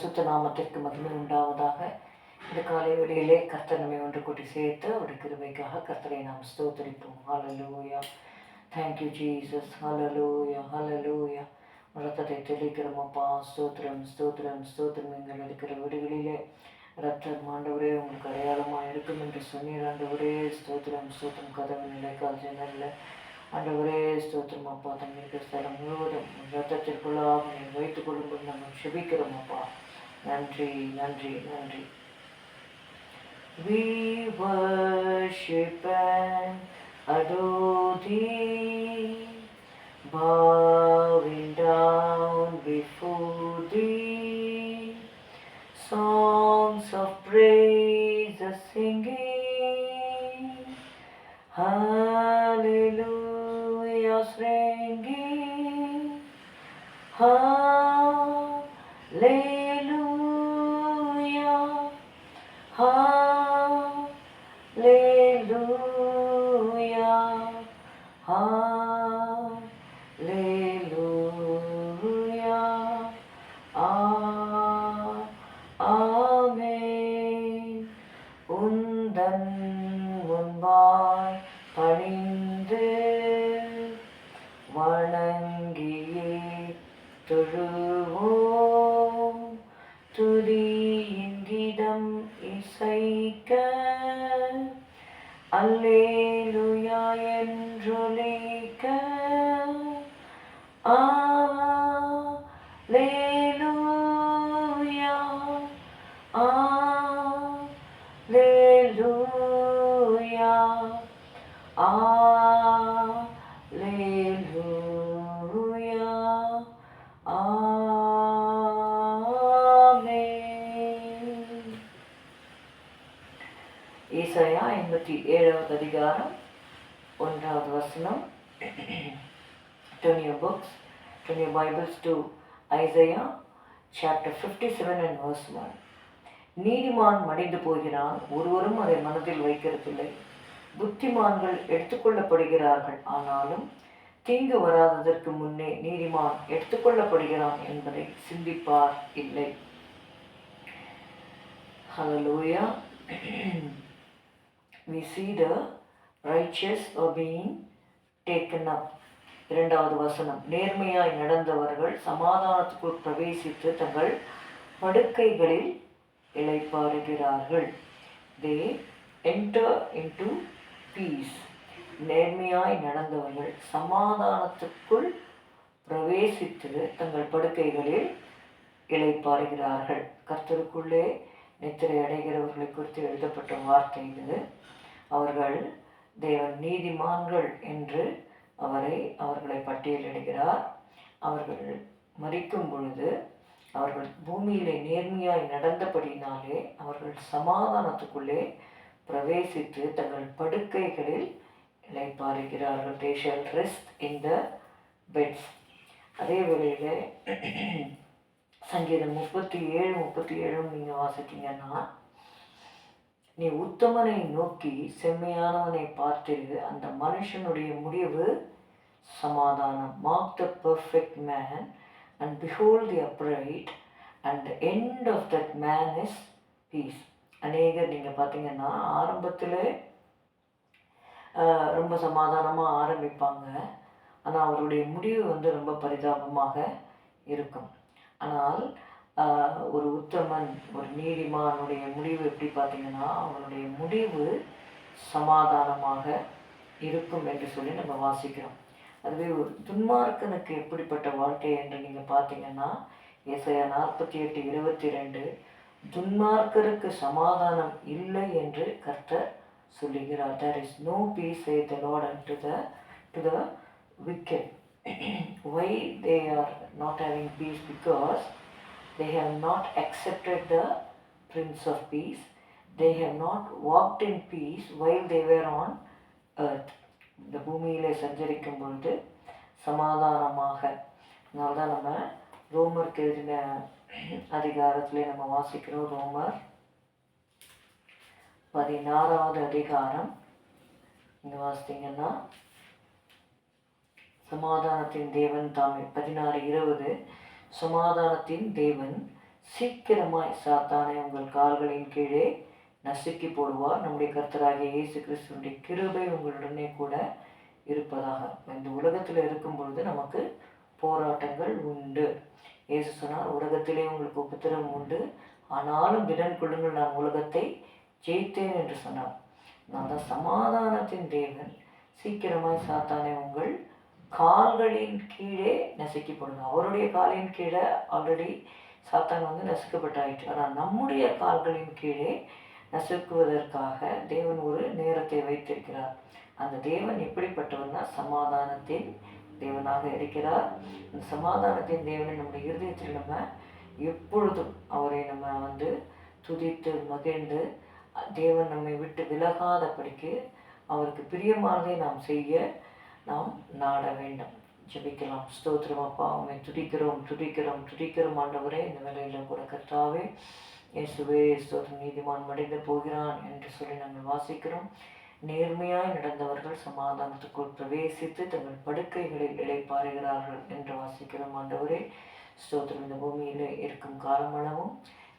பரிசுத்த நாமத்திற்கு மகிமை உண்டாவதாக. இந்த காலை வேளையிலே கர்த்தர் நம்மை ஒன்று கூட்டி சேர்த்து அவருடைய கிருபைக்காக கர்த்தரை நாம் ஸ்தோத்திரிப்போம். ஹல்லேலூயா. Thank you Jesus. ஹல்லேலூயா, ஹல்லேலூயா. ரத்தத்தை தெளிக்கிறோமப்பா. ஸ்தோத்திரம், ஸ்தோத்திரம், ஸ்தோத்திரம். எங்கள் இருக்கிற வீடுகளிலே ரத்தம் ஆண்டவரே உங்களுக்கு அடையாளமாக இருக்கும் என்று சொன்னீர் ஆண்டவரே. ஸ்தோத்திரம், ஸ்தோத்திரம். கதவு நிலைக்கால் ஜன்னல்ல ஆண்டவரே ஸ்தோத்திரம் அப்பா. தங்கியிருக்கிற ஸ்தலம் முழுவதும் ரத்தத்திற்குள்ளாக நீங்கள் வைத்துக் கொள்ளும்போது நாங்கள் செபிக்கிறோம் அப்பா. நன்றி, நன்றி, நன்றி. We worship and adore thee, bowing down before thee, songs of praise singing, hallelujah singing, hallelujah, hallelujah, hallelujah, ஆமென். உந்தன் முன்பாய் பணிந்து வணங்கியே தொழுவோம், துதியின் கீதம் இசைக்க அல்லேலூயா என்றொலிக்க, அல்லேலூயா, அல்லேலூயா, அல்லேலூயா, ஆமென். ஏசாயா 87வது அதிகாரம் 1வது வசனம். Turn your books, turn your Bibles to Isaiah chapter 57 and verse 1. நீதிமான் மடிந்து போகிறான், ஒருவரும் அதை மனதில் வைக்கிறதில்லை. புத்திமான்கள் எடுத்துக்கொள்ளப்படுகிறார்கள், ஆனாலும் தீங்கு வராததற்கு முன்னே நீதிமான் எடுத்துக்கொள்ளப்படுகிறான் என்பதை சிந்திப்பார் இல்லை. Hallelujah. We see the righteous are being taken up. 2வது வசனம். நேர்மையாய் நடந்தவர்கள் சமாதானத்துக்குள் பிரவேசித்து தங்கள் படுக்கைகளில் இளைப்பாறுகிறார்கள். They enter into peace. நேர்மையாய் நடந்தவர்கள் சமாதானத்துக்குள் பிரவேசித்து தங்கள் படுக்கைகளில் இளைப்பாறுகிறார்கள். கர்த்தருக்குள்ளே நித்திரை அடைகிறவர்களை குறித்து எழுதப்பட்ட வார்த்தை இது. அவர்கள் தேவன் நீதிமான்கள் என்று அவர்களை பட்டியலிடுகிறார். அவர்கள் மரிக்கும் பொழுது அவர்கள் பூமியிலே நேர்மையாய் நடந்தபடினாலே அவர்கள் சமாதானத்துக்குள்ளே பிரவேசித்து தங்கள் படுக்கைகளில் இளைப்பாறுகிறார்கள். They shall rest in the beds. அதே வேளையிலே சங்கீதம் 37 நீங்கள் வாசித்தீங்கன்னா, நீ உத்தமனை நோக்கி செம்மையானவனை பார்த்திரு, அந்த மனுஷனுடைய முடிவு சமாதானம். Mark the perfect man and behold the upright, and the end of that man is peace. அநேகர் நீங்கள் பார்த்தீங்கன்னா ஆரம்பத்தில் ரொம்ப சமாதானமாக ஆரம்பிப்பாங்க, ஆனால் அவருடைய முடிவு ரொம்ப பரிதாபமாக இருக்கும். ஆனால் ஒரு உத்தமன், ஒரு நீதிமானுடைய முடிவு எப்படி பார்த்தீங்கன்னா, அவனுடைய முடிவு சமாதானமாக இருக்கும் என்று சொல்லி நம்ம வாசிக்கிறோம். அதுவே ஒரு துன்மார்க்கனுக்கு எப்படிப்பட்ட வாழ்க்கை என்று நீங்கள் பார்த்தீங்கன்னா, ஏசாயா 48:22, துன்மார்க்கருக்கு சமாதானம் இல்லை என்று கர்த்தர் சொல்லுகிறார். There is no peace, saith the Lord, unto the wicked. Why they are not having peace? Because they have not accepted the Prince of Peace. They have not walked in peace while they were on earth. இந்த பூமியிலே சஞ்சரிக்கும் பொழுது சமாதானமாக. அதனால்தான் நம்ம ரோமருக்கு எழுதின அதிகாரத்திலே நம்ம வாசிக்கிறோம். ரோமர் 16வது அதிகாரம் நீங்கள் வாசித்தீங்கன்னா, சமாதானத்தின் தேவன் தாமே 16:20 சமாதானத்தின் தேவன் சீக்கிரமாய் சாத்தானை உங்கள் கால்களின் கீழே நசுக்கி போடுவார். நம்முடைய கர்த்தராகிய இயேசு கிறிஸ்துவினுடைய கிருபை உங்களுடனே கூட இருப்பதாக. இந்த உலகத்தில் இருக்கும் பொழுது நமக்கு போராட்டங்கள் உண்டு. இயேசு சொன்னார், உலகத்திலே உங்களுக்கு உபத்திரம் உண்டு, ஆனாலும் திடன் கொள்ளுங்கள், நான் உலகத்தை ஜெயித்தேன் என்று சொன்னார். நான் தான் சமாதானத்தின் தேவன். சீக்கிரமாய் சாத்தானை உங்கள் கால்களின் கீழே நசுக்கி போடுங்க. அவருடைய காலின் கீழே ஆல்ரெடி சாத்தான் நசுக்கப்பட்டாயிற்று. ஆனால் நம்முடைய கால்களின் கீழே நசுக்குவதற்காக தேவன் ஒரு நேரத்தை வைத்திருக்கிறார். அந்த தேவன் எப்படிப்பட்டவர்னா சமாதானத்தின் தேவனாக இருக்கிறார். அந்த சமாதானத்தின் தேவனை நம்முடைய இருதயத்தில் நம்ம எப்பொழுதும் அவரை நம்ம துதித்து மகிழ்ந்து தேவன் நம்மை விட்டு விலகாதபடிக்கு அவருக்கு பிரியமானதை நாம் செய்ய நாம் நாட வேண்டும். ஜெபிக்கலாம். ஸ்தோத்திரம் அப்பா, உண்மை துதிக்கிறோம் ஆண்டவரே. இந்த வேளையில் கூட கர்த்தாவே இயேசுவே ஸ்தோத்திரம், நீதிமான் மடிந்து போகிறான் என்று சொல்லி நாங்கள் வாசிக்கிறோம். நேர்மையாய் நடந்தவர்கள் சமாதானத்துக்குள் பிரவேசித்து தங்கள் படுக்கைகளில் இளைப்பாறுகிறார்கள் என்று வாசிக்கிறோம் ஆண்டவரே. ஸ்தோத்திரம், இந்த பூமியில் இருக்கும் காலமளவும்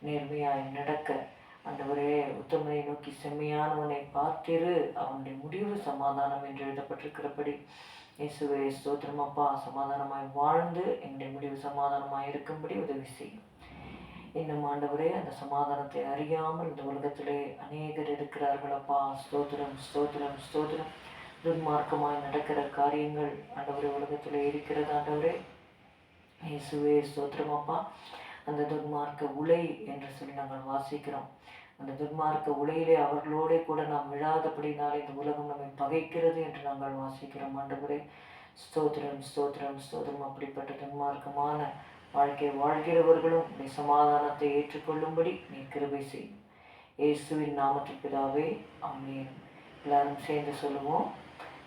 நேர்மையாய் நடக்க ஆண்டவரே, உத்தமனை நோக்கி செம்மையானவனை பார்த்திரு, அவனுடைய முடிவு சமாதானம் என்று எழுதப்பட்டிருக்கிறபடி இயேசுவே ஸ்தோத்திரம் அப்பா, சமாதானமாய் வாழ்ந்து எங்களுடைய முடிவு சமாதானமாய் இருக்கும்படி உதவி செய்யும். இன்னும் ஆண்டவரே, அந்த சமாதானத்தை அறியாமல் இந்த உலகத்திலே அநேகர் இருக்கிறார்கள் அப்பா. ஸ்தோத்திரம். துன்மார்க்கமாய் நடக்கிற காரியங்கள் ஆண்டவரே உலகத்திலே இருக்கிறது ஆண்டவரே. இயேசுவே ஸ்தோத்திரம் அப்பா, அந்த துன்மார்க்க உலை என்று சொல்லி நாங்கள் வாசிக்கிறோம். அந்த துன்மார்க்க உலையிலே அவர்களோட கூட நாம் விழாதபடினாலே இந்த உலகம் நம்மை பகைக்கிறது என்று நாங்கள் வாசிக்கிறோம் ஆண்டவரே. ஸ்தோத்திரம். அப்படிப்பட்ட துன்மார்க்கமான வாழ்க்கை வாழ்கிறவர்களும் நீ சமாதானத்தை ஏற்றுக்கொள்ளும்படி நீ கிருபை செய்யும். இயேசுவின் நாமத்தில் பிதாவே, ஆமென். எல்லாரும் சேர்ந்து சொல்லுவோம்.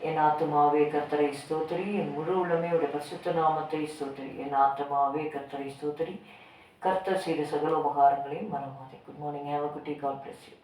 என் ஆத்துமாவே கர்த்தரை ஸ்தோத்திரி, என் முழு உள்ளமே உடைய பரிசுத்த நாமத்தை ஸ்தோத்திரி. என் ஆத்துமாவே கர்த்தரை ஸ்தோத்திரி, கர்த்தர் செய்த சகல உபகாரங்களையும் மறவாதே. Good morning. Have a good day. God bless you.